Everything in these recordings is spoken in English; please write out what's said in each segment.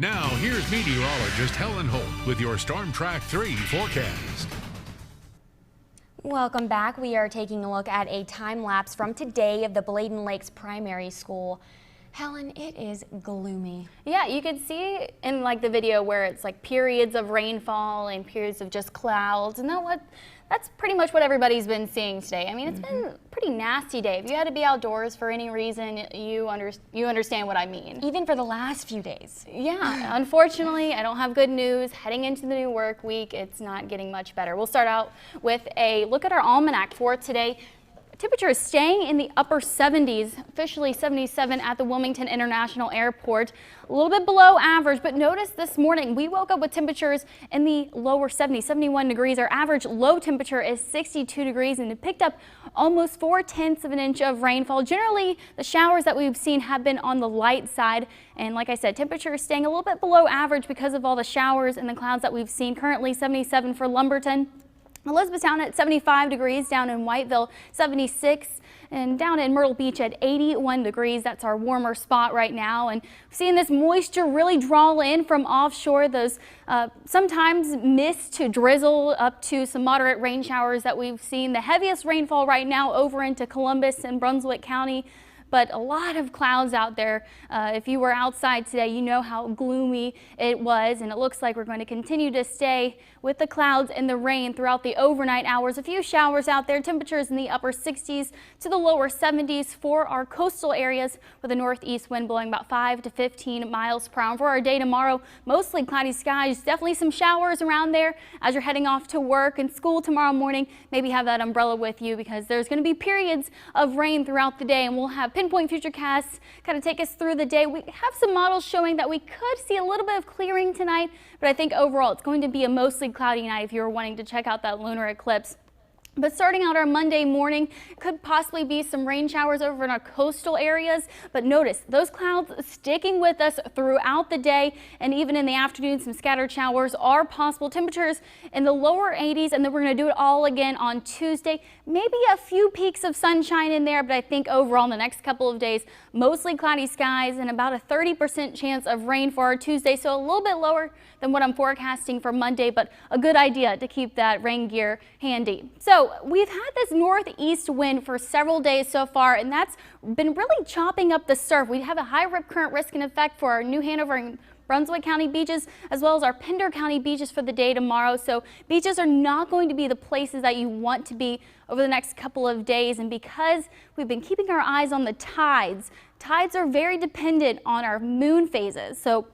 Now, here's meteorologist Helen Holt with your Storm Track 3 forecast. Welcome back. We are taking a look at a time lapse from today of the Bladen Lakes Primary School. Helen, it is gloomy. Yeah, you can see in the video where it's periods of rainfall and periods of just clouds, and that's pretty much what everybody's been seeing today. I mean, it's been a pretty nasty day. If you had to be outdoors for any reason, you understand what I mean. Even for the last few days. Yeah, unfortunately, I don't have good news. Heading into the new work week, it's not getting much better. We'll start out with a look at our almanac for today. Temperature is staying in the upper 70s, officially 77 at the Wilmington International Airport. A little bit below average, but notice this morning we woke up with temperatures in the lower 70s, 71 degrees. Our average low temperature is 62 degrees, and it picked up almost 4/10 of an inch of rainfall. Generally, the showers that we've seen have been on the light side, and like I said, temperature is staying a little bit below average because of all the showers and the clouds that we've seen. Currently 77 for Lumberton. Elizabethtown at 75 degrees, down in Whiteville 76, and down in Myrtle Beach at 81 degrees. That's our warmer spot right now, and seeing this moisture really draw in from offshore. Those sometimes mist to drizzle up to some moderate rain showers that we've seen. The heaviest rainfall right now over into Columbus and Brunswick County, but a lot of clouds out there. If you were outside today, you know how gloomy it was, and it looks like we're going to continue to stay with the clouds and the rain throughout the overnight hours. A few showers out there, temperatures in the upper 60s to the lower 70s for our coastal areas, with a northeast wind blowing about 5 to 15 miles per hour. For our day tomorrow, mostly cloudy skies, definitely some showers around there as you're heading off to work and school tomorrow morning. Maybe have that umbrella with you, because there's going to be periods of rain throughout the day, and we'll have pinpoint futurecasts kind of take us through the day. We have some models showing that we could see a little bit of clearing tonight, but I think overall it's going to be a mostly cloudy night if you were wanting to check out that lunar eclipse. But starting out our Monday morning, could possibly be some rain showers over in our coastal areas. But notice those clouds sticking with us throughout the day, and even in the afternoon, some scattered showers are possible. Temperatures in the lower 80s, and then we're going to do it all again on Tuesday. Maybe a few peaks of sunshine in there, but I think overall in the next couple of days, mostly cloudy skies and about a 30% chance of rain for our Tuesday. So a little bit lower than what I'm forecasting for Monday, but a good idea to keep that rain gear handy. So we've had this northeast wind for several days so far, and that's been really chopping up the surf. We have a high rip current risk in effect for our New Hanover and Brunswick County beaches, as well as our Pender County beaches for the day tomorrow. So beaches are not going to be the places that you want to be over the next couple of days. And because we've been keeping our eyes on the tides are very dependent on our moon phases. So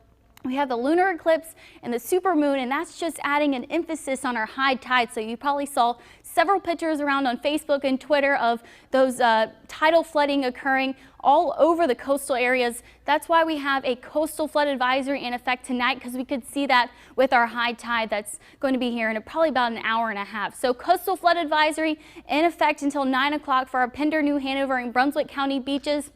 we have the lunar eclipse and the supermoon, and that's just adding an emphasis on our high tide. So you probably saw several pictures around on Facebook and Twitter of those tidal flooding occurring all over the coastal areas. That's why we have a coastal flood advisory in effect tonight, because we could see that with our high tide that's going to be here in probably about an hour and a half. So coastal flood advisory in effect until 9 o'clock for our Pender, New Hanover, and Brunswick County beaches.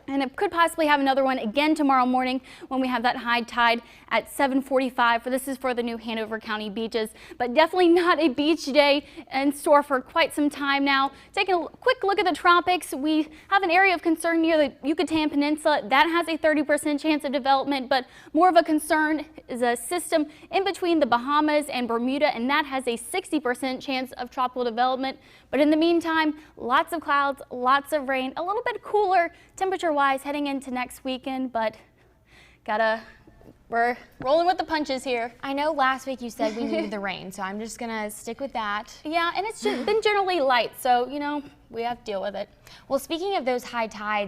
And it could possibly have another one again tomorrow morning when we have that high tide at 7:45. This is for the New Hanover County beaches, but definitely not a beach day in store for quite some time now. Taking a quick look at the tropics, we have an area of concern near the Yucatan Peninsula. That has a 30% chance of development, but more of a concern is a system in between the Bahamas and Bermuda, and that has a 60% chance of tropical development. But in the meantime, lots of clouds, lots of rain, a little bit cooler temperature-wise heading into next weekend, but we're rolling with the punches here. I know last week you said we needed the rain, so I'm just gonna stick with that. Yeah, and it's been generally light, so, you know, we have to deal with it. Well, speaking of those high tides,